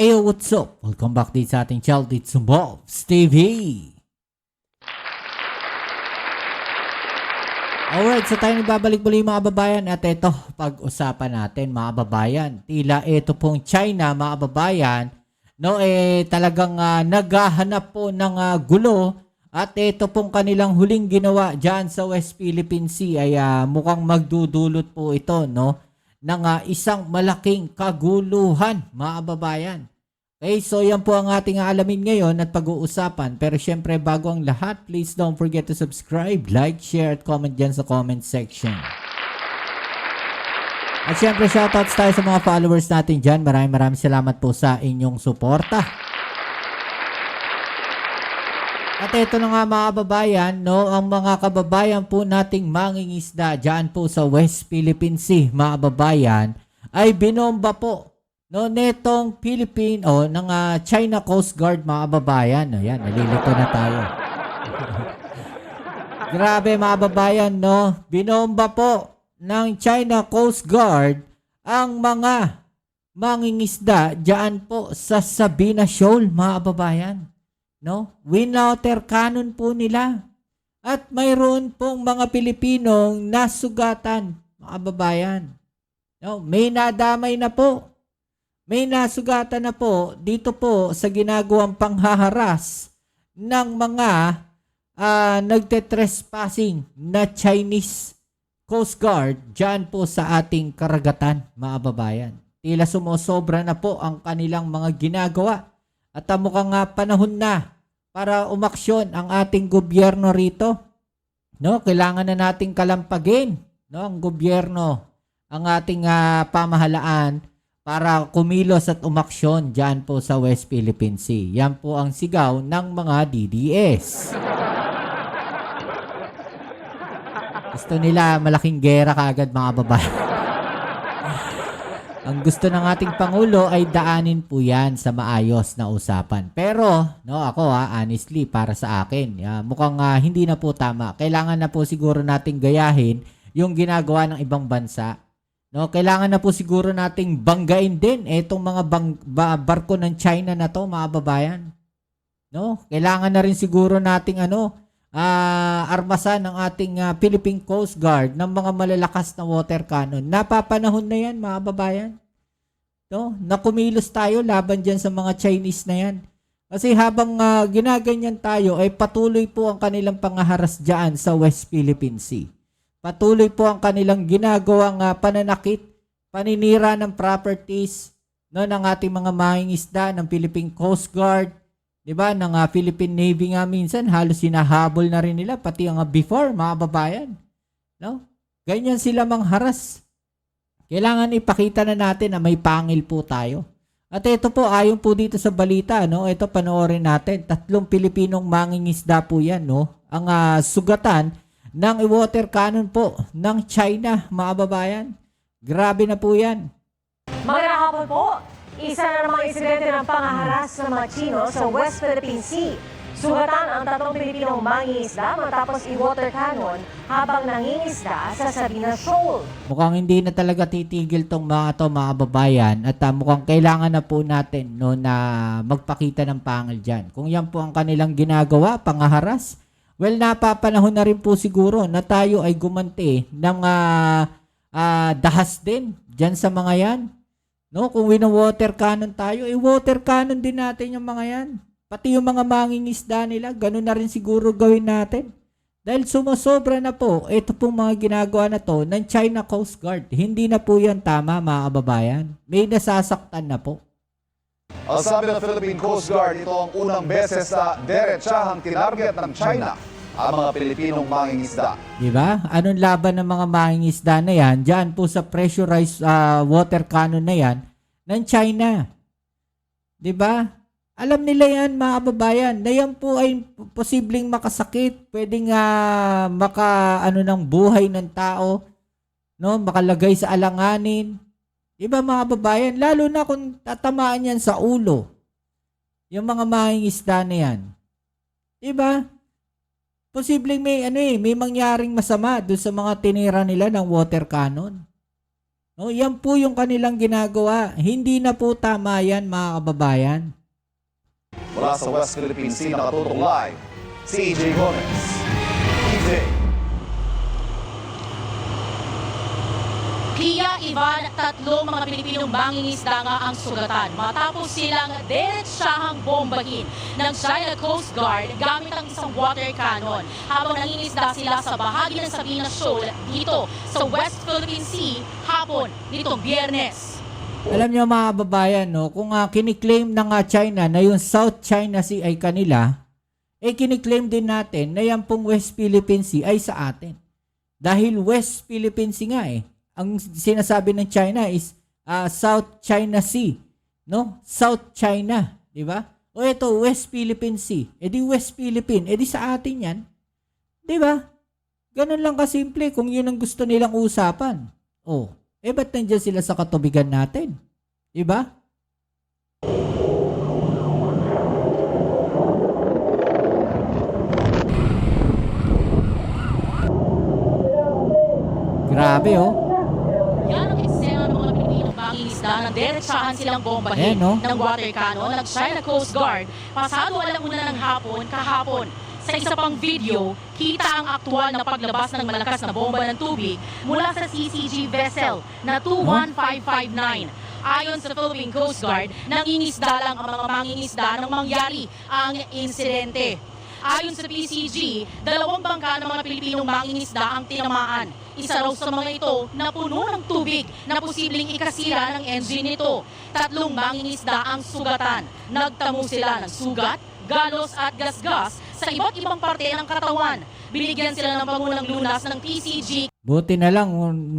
Ayo, what's up? Welcome back din sa ating channel. It's Bobs TV. Alright, so tayo nagbabalik muli mga babayan. At ito, pag-usapan natin mga babayan. Tila ito pong China mga babayan. No, talagang naghahanap po ng gulo. At ito pong kanilang huling ginawa dyan sa West Philippine Sea ay mukhang magdudulot po ito, no, ng isang malaking kaguluhan mga kababayan. Okay, so yan po ang ating alamin ngayon at pag-uusapan. Pero syempre bago ang lahat, please don't forget to subscribe, like, share at comment dyan sa comment section. At syempre shoutouts tayo sa mga followers natin dyan. Maraming salamat po sa inyong suporta. At ito na nga mga kababayan, no, ang mga kababayan po nating mangingisda dyan po sa West Philippine Sea, mga kababayan, ay binomba po, no, netong Philippine o ng China Coast Guard mga kababayan. Ayan, nalilito na tayo. Grabe mga kababayan, no, binomba po ng China Coast Guard ang mga mangingisda dyan po sa Sabina Shoal mga kababayan. No? Winwater cannon po nila. At mayroon pong mga Pilipinong nasugatan, mga babayan. No? May nadamay na po. May nasugatan na po dito po sa ginagawang panghaharas ng mga nagtetrespassing na Chinese Coast Guard dyan po sa ating karagatan, mga babayan. Tila sumosobra na po ang kanilang mga ginagawa. At mukhang panahon na para umaksyon ang ating gobyerno rito. No, kailangan na nating kalampagin, no, ang gobyerno, ang ating pamahalaan para kumilos at umaksyon diyan po sa West Philippine Sea. Yan po ang sigaw ng mga DDS. Gusto nila malaking gera kaagad mga babae. Ang gusto ng ating Pangulo ay daanin po yan sa maayos na usapan. Pero, no, ako honestly, para sa akin, mukhang hindi na po tama. Kailangan na po siguro nating gayahin yung ginagawa ng ibang bansa. No, kailangan na po siguro nating banggain din itong mga barko ng China na to, mga babayan. No, kailangan na rin siguro nating armasan ng ating Philippine Coast Guard ng mga malalakas na water cannon. Napapanahon na yan mga babayan. No? Nakumilos tayo laban dyan sa mga Chinese na yan. Kasi habang ginaganyan tayo ay patuloy po ang kanilang pangaharas dyan sa West Philippine Sea. Patuloy po ang kanilang ginagawang pananakit, paninira ng properties, no, ng ating mga mangingisda ng Philippine Coast Guard. Diba? Ng Philippine Navy nga minsan, halos hinahabol na rin nila, pati ang before, mga babayan. No? Ganyan sila mangharas. Kailangan ipakita na natin na may pangil po tayo. At ito po, ayon po dito sa balita, no? Ito panoorin natin. 3 Pilipinong mangingisda po yan, no? Ang sugatan ng water cannon po ng China, mga babayan. Grabe na po yan. Magandang hapon po. Isa na namang insidente ng pangaharas ng mga Chino sa West Philippine Sea. Sugatan ang 3 Pilipinong mangingisda matapos i-water cannon habang nangingisda sa Sabina Shoal. Mukhang hindi na talaga titigil tong mga babayan at mukhang kailangan na po natin, no, na magpakita ng pangil dyan. Kung yan po ang kanilang ginagawa, pangaharas, well, napapanahon na rin po siguro na tayo ay gumanti ng dahas din dyan sa mga yan. No, kung wino-water cannon tayo, water cannon din natin yung mga yan. Pati yung mga mangingisda nila, ganun na rin siguro gawin natin. Dahil sumusobra na po, ito pong mga ginagawa na to ng China Coast Guard. Hindi na po yan tama, mga kababayan. May nasasaktan na po. Ang sabi ng Philippine Coast Guard, ito ang unang beses na diretsahang tinarget ng China ang mga Pilipinong mangingisda. Diba? Anong laban ng mga mangingisda na yan? Diyan po sa pressurized water cannon na yan ng China. Diba? Alam nila yan mga kababayan na yan po ay posibleng makasakit. Pwedeng ng buhay ng tao. No? Makalagay sa alanganin. Diba mga kababayan? Lalo na kung tatamaan yan sa ulo. Yung mga mangingisda na yan. Diba? Posibleng may mangyaring masama doon sa mga tinira nila ng water cannon. No, yan po yung kanilang ginagawa. Hindi na po tama yan, mga kababayan. Mula sa West Philippine Sea, nakatutok live, si EJ Gomez. EJ. Pia, Ivan, tatlong mga Pilipinong mangingisda nga ang sugatan matapos silang diretsahang bombahin ng China Coast Guard gamit ang isang water cannon habang nangingisda sila sa bahagi ng Sabina Shoal dito sa West Philippine Sea hapon nitong Biyernes. Alam niyo mga kababayan, no, kung kiniklaim ng China na yung South China Sea ay kanila, kiniklaim din natin na yan pong West Philippine Sea ay sa atin. Dahil West Philippine Sea nga ang sinasabi ng China is South China Sea, no? South China, di ba? O ito, West Philippine Sea. Di West Philippine, di sa atin yan. Di ba? Ganun lang kasimple kung yun ang gusto nilang usapan. Ba't nandiyan sila sa katubigan natin? Di ba? Grabe, Yan ang eksena ng mga Pilipinong mangingisda na diretsahan silang bombahin ng water cannon ng China Coast Guard pasado 1:00 ng hapon kahapon. Sa isa pang video, kita ang aktual na paglabas ng malakas na bomba ng tubig mula sa CCG vessel na 21559. Ayon sa Philippine Coast Guard, nangingisda lang ang mga mangingisda nang mangyari ang insidente. Ayon sa PCG, 2 bangka ng mga Pilipinong mangingisda ang tinamaan. Isa raw sa mga ito na puno ng tubig na posibleng ikasira ng engine nito. 3 mangingisda ang sugatan. Nagtamo sila ng sugat, galos at gasgas sa iba't ibang parte ng katawan. Binigyan sila ng pangunang lunas ng PCG. Buti na lang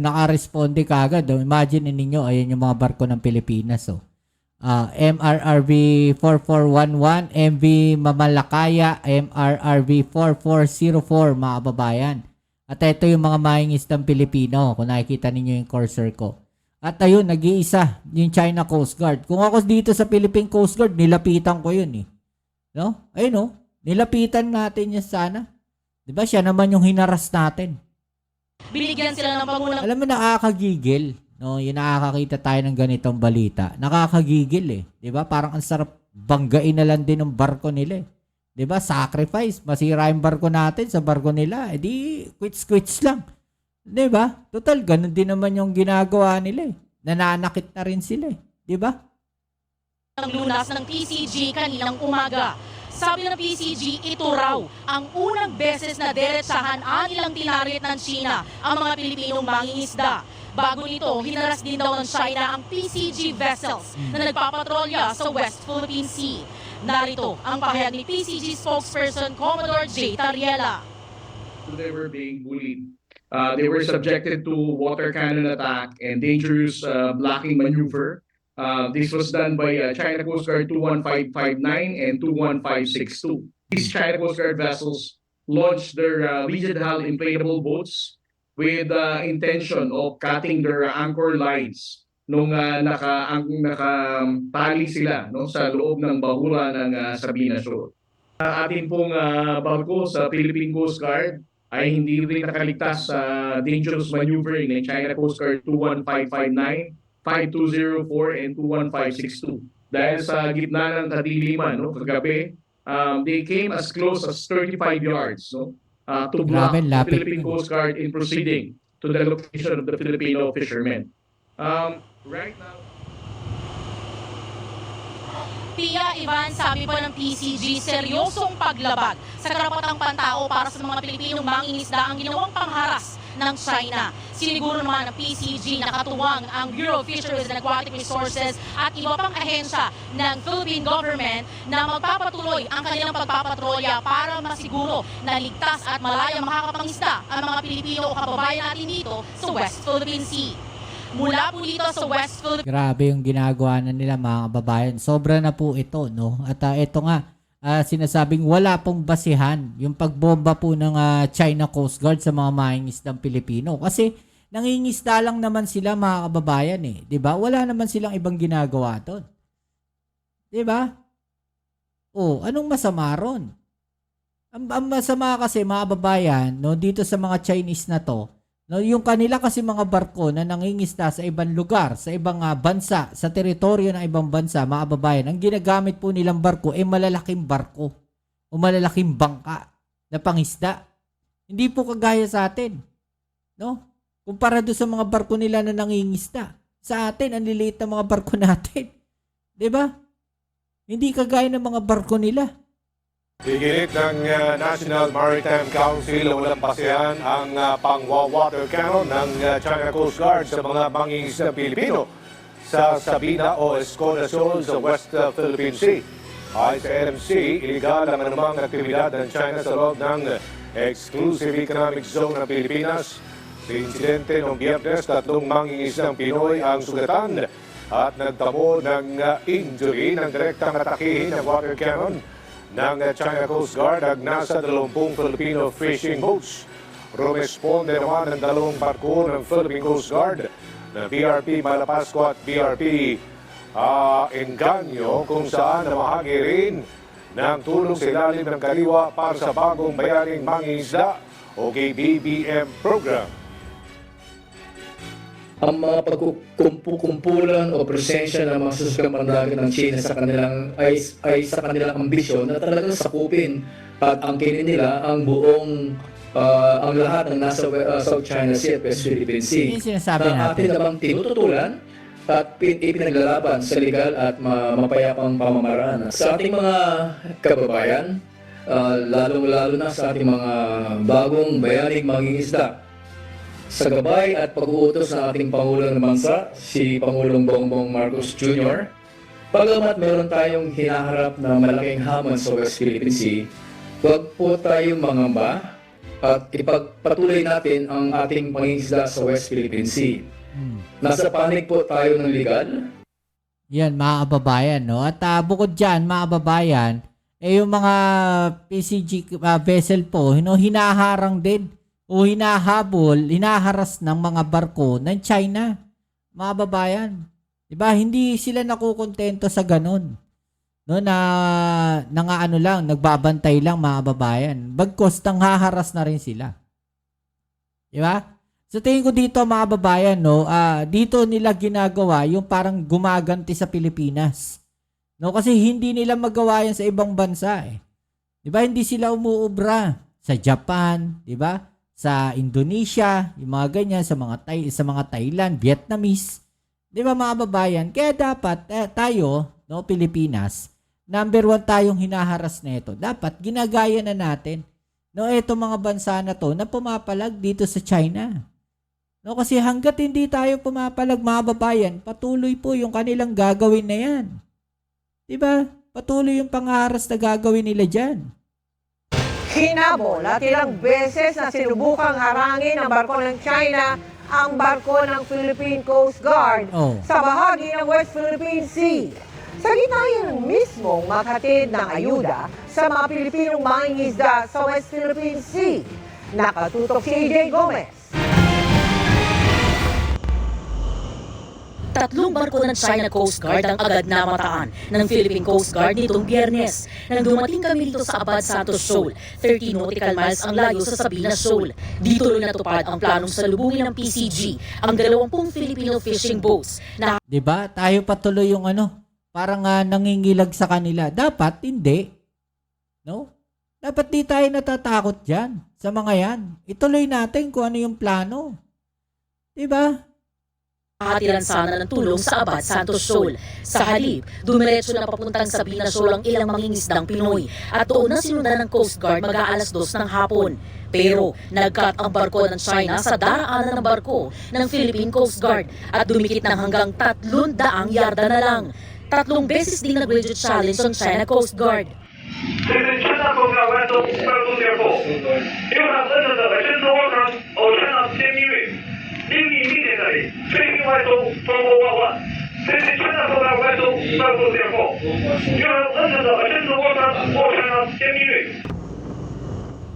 nakaresponde kagad. Imagine ninyo, ayan yung mga barko ng Pilipinas. MRRV 4411, MV Mamalakaya, MRRV 4404, mga kababayan. At ito yung mga mangingisdang Pilipino, kung nakikita ninyo yung cursor ko. At ayun, nag-iisa, yung China Coast Guard. Kung ako dito sa Philippine Coast Guard, nilapitan ko yun . No? Ayun nilapitan natin yan sana. Diba siya naman yung hinaras natin. Binigyan sila ng pangunang... Alam mo, nakakagigil. No, yung nakakakita tayo ng ganitong balita. Nakakagigil 'di ba? Parang ang sarap banggain na lang din ng barko nila 'Di ba? Sacrifice, masira yung barko natin sa barko nila. Di quits lang. 'Di ba? Total ganun din naman yung ginagawa nila Nananakit na rin sila 'di ba? Ang lunas ng PCG kaninang umaga. Sabi ng PCG, ito raw ang unang beses na diretsahan anilang tinarit ng China ang mga Pilipinong mangingisda. Bago nito, hinaras din daw ng China ang PCG vessels na nagpapatrolya sa West Philippine Sea. Narito ang pahayag ni PCG spokesperson Commodore J. Tariela. They were being bullied. They were subjected to water cannon attack and dangerous blocking maneuver. This was done by China Coast Guard 21559 and 21562. These China Coast Guard vessels launched their rigid hull inflatable boats with the intention of cutting their anchor lines nung nakatali sila sa loob ng bahura ng Sabina Shoal. Atin pong barko sa Philippine Coast Guard ay hindi rin nakaligtas sa dangerous maneuvering ng China Coast Guard 21559, 5204 and 21562. Dahil sa gitna ng kadiliman kagabi, they came as close as 35 yards to block the Philippine Coast Guard in proceeding to the location of the Filipino fishermen. Right now, Pia, Ivan, sabi pa ng PCG, seryosong paglabag sa karapatang pantao para sa mga Pilipinong mangingisda ang ginawang pangharas ng China. Siniguro naman ng PCG na katuwang ang Bureau of Fisheries and Aquatic Resources at iba pang ahensya ng Philippine government na magpapatuloy ang kanilang pagpapatrolya para masiguro na ligtas at malaya makakapangisda ang mga Pilipino o kababayan natin dito sa West Philippine Sea. Mula po dito sa West Philippine... Grabe yung ginagawa na nila mga kababayan. Sobra na po ito, no? At ito nga, sinasabing wala pong basihan yung pagbomba po ng China Coast Guard sa mga mangingisdang Pilipino. Kasi nangingisda lang naman sila mga kababayan 'di ba? Wala naman silang ibang ginagawa doon. 'Di ba? Anong masama ron? Ang masama kasi mga kababayan, no, dito sa mga Chinese na to, No, yung kanila kasi mga barko na nangingisda sa ibang lugar, sa ibang bansa, sa teritoryo ng ibang bansa, mga kababayan, ang ginagamit po nilang barko ay malalaking barko o malalaking bangka na pangisda. Hindi po kagaya sa atin. No? Kumpara doon sa mga barko nila na nangingisda. Sa atin, ang liliit na mga barko natin. 'Di ba? Hindi kagaya ng mga barko nila. Iginit ng National Maritime Council na walang pasehan ang pang-water cannon ng China Coast Guard sa mga mangingisdang Pilipino sa Sabina o Escoda Shoal sa West Philippine Sea. Ayon sa NMC, iligal ang anumang aktibidad ng China sa loob ng Exclusive Economic Zone ng Pilipinas. Sa insidente noong Biyernes, 3 mangingisdang Pinoy ang sugatan at nagtamo ng injury ng direktang atakihin ng water cannon ng China Coast Guard at nasa 20 Filipino fishing boats. Rumesponde naman ng 2 barko ng Philippine Coast Guard na BRP Malapascua at BRP Enganyo kung saan namahagi rin ng tulong sa ilalim ng kaliwa para sa bagong bayaring mangingisda o KBBM program. Ang mga pagkukumpulan o presensya ng mga susugang pandagat ng China sa kanilang ay sa kanilang ambisyon na talagang sakupin at angkinin nila ang buong ang lahat ng nasa South China Sea at West Philippine Sea. Yung sinasabi Na natin. atin namang tinututulan at ipinaglalaban sa legal at mapayapang pamamaraan. Sa ating mga kababayan, lalong-lalo na sa ating mga bagong bayaning mangingisda, sa gabay at pag-uutos ng ating Pangulo ng Bansa, si Pangulong Bongbong Marcos Jr., pagamat meron tayong hinaharap na malaking hamon sa West Philippine Sea, huwag po tayong mangamba at ipagpatuloy natin ang ating pangingisda sa West Philippine Sea. Nasa panig po tayo ng legal. Yan, mga kababayan, no? At bukod dyan, mga kababayan, yung mga PCG vessel po, hinaharang din o hinaharas ng mga barko ng China, mga kababayan. Diba? Hindi sila nakukontento sa ganun. No, nagbabantay lang, mga kababayan. Bagkos haharas na rin sila. Diba? So tingin ko dito, mga kababayan, no, dito nila ginagawa yung parang gumaganti sa Pilipinas. No, kasi hindi nila magawa yan sa ibang bansa eh. 'Di ba? Hindi sila umuubra sa Japan, 'di ba? Sa Indonesia, yung mga ganyan, sa mga Thailand, Vietnamese. 'Di ba, mga kababayan? Kaya dapat tayo, no, Pilipinas, number 1 tayong hinaharas nito. Dapat ginagaya na natin, no, eto mga bansa na to na pumapalag dito sa China. No, kasi hanggat hindi tayo pumapalag, mga kababayan, patuloy po yung kanilang gagawin na yan. Diba? Patuloy yung pangaharas na gagawin nila dyan. Hinabol at ilang beses na sinubukang harangin ng barko ng China ang barko ng Philippine Coast Guard sa bahagi ng West Philippine Sea. Sa gitna yan mismong maghatid ng ayuda sa mga Pilipinong mangingisda sa West Philippine Sea. Nakatutok si AJ Gomez. 3 barko ng China Coast Guard ang agad namataan ng Philippine Coast Guard nitong Biyernes. Nang dumating kami dito sa Abad Santos Shoal, 30 nautical miles ang layo sa Sabina Shoal. Dito rin natupad ang planong salubungin ng PCG ang 20 Filipino fishing boats na 'Di ba? Tayo patuloy yung parang nangingilag sa kanila. Dapat hindi. No? Dapat di tayo natatakot diyan sa mga yan. Ituloy natin kung ano yung plano. 'Di ba? hatiran sana ng tulong sa Abad Santos Shoal. Sa halip, dumiretso na papuntang Sabina Shoal ang ilang mangingisdang Pinoy at doon na sinundan ng Coast Guard mag-aalas 2 ng hapon. Pero nag-cut ang barko ng China sa daraanan ng barko ng Philippine Coast Guard at dumikit ng hanggang 300 yarda na lang. 3 beses din nag-radio challenge ang China Coast Guard.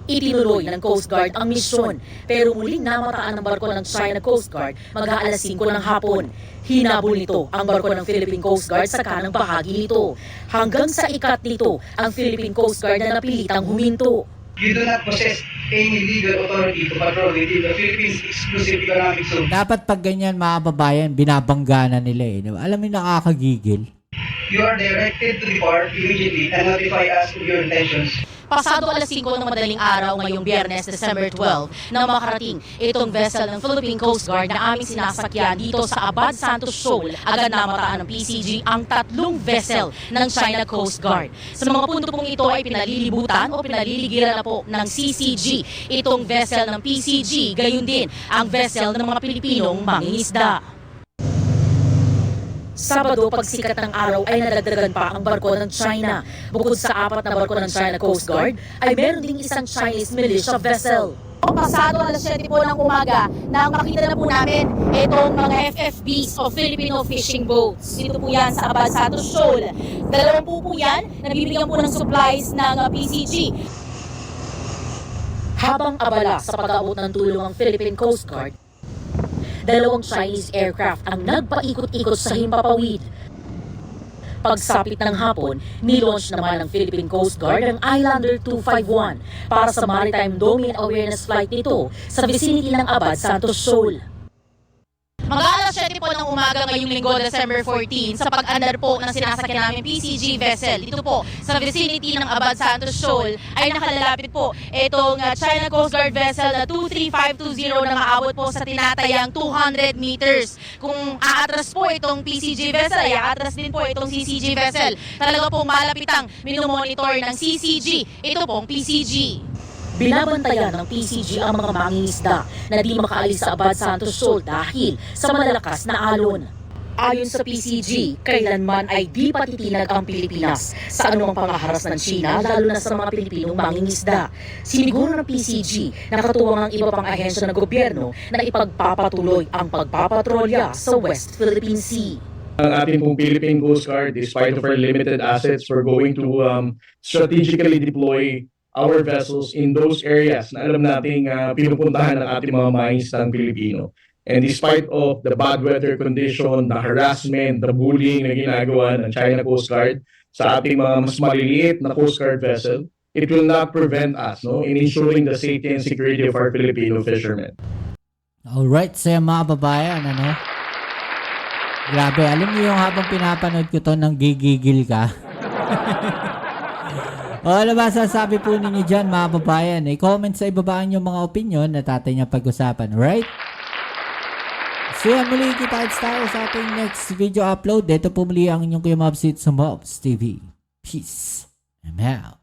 Itinuloy ng Coast Guard ang misyon pero muling namataan ng barko ng China Coast Guard mag-aalas 5 ng hapon. Hinabol nito ang barko ng Philippine Coast Guard sa kanang bahagi nito. Hanggang sa ikat nito ang Philippine Coast Guard na napilitang huminto. You do not possess any legal authority to patrol within the Philippines exclusive economic zone. Dapat pag ganyan mga kababayan, binabangga na nila eh. Diba? Alam mo yung nakakagigil. You are directed to depart immediately and notify us of your intentions. Pasado alas 5 ng madaling araw ngayong Biyernes, December 12, na makarating itong vessel ng Philippine Coast Guard na aming sinasakyan dito sa Abad Santos Shoal. Agad namataan ng PCG ang 3 vessel ng China Coast Guard. Sa mga punto pong ito ay pinalilibutan o pinaliligiran na po ng CCG itong vessel ng PCG, gayon din ang vessel ng mga Pilipinong mangingisda. Sabado, pagsikat ng araw ay nadagdagan pa ang barko ng China. Bukod sa 4 na barko ng China Coast Guard, ay meron ding isang Chinese militia vessel. Pasado alas 7 po ng umaga nang makita na po namin itong mga FFBs o Filipino fishing boats. Dito po yan sa Abad Santos Shoal. 2 po yan, nabibigyan po ng supplies ng PCG. Habang abala sa pag-aabot ng tulong ang Philippine Coast Guard, 2 Chinese aircraft ang nagpaikot-ikot sa himpapawid. Pagsapit ng hapon, nilaunch naman ng Philippine Coast Guard ang Islander 251 para sa Maritime Domain Awareness Flight nito sa vicinity ng Abad Santos Shoal. Mag-alas 7 po ng umaga ngayong linggo, December 14, sa pag-andar po ng sinasakyan namin PCG vessel. Dito po sa vicinity ng Abad Santos Shoal ay nakalalapit po itong China Coast Guard vessel na 23520 na maabot po sa tinatayang 200 meters. Kung aatras po itong PCG vessel, ay aatras din po itong CCG vessel. Talaga pong malapitang minomonitor ng CCG ito pong PCG. Binabantayan ng PCG ang mga mangingisda na di makaalis sa Abad Santos Shoal dahil sa malalakas na alon. Ayon sa PCG, kailanman ay di patitinag ang Pilipinas sa anumang pangaharas ng China, lalo na sa mga Pilipinong mangingisda. Siniguro ng PCG na katuwang ang iba pang ahensya ng gobyerno na ipagpapatuloy ang pagpapatrolya sa West Philippine Sea. Ang ating pong Philippine Coast Guard, despite of our limited assets, we're going to strategically deploy our vessels in those areas na alam nating pinupuntahan ng ating mga mangingisdang Pilipino. And despite of the bad weather condition, the harassment, the bullying na ginagawa ng China Coast Guard sa ating mga mas maliliit na Coast Guard vessel, it will not prevent us in ensuring the safety and security of our Filipino fishermen. Alright, sa mga babayan, ano? Grabe, alam niyo yung habang pinapanood ko to nang gigigil ka. O ano ba sasabi po ninyo dyan mga babayan? I-comment sa ibabaan yung mga opinion na tatay niya pag-usapan, right? So yan, muli kita tayo sa ating next video upload. Ito po muli ang inyong Kuya Mobs sa Mobs TV. Peace. I'm out.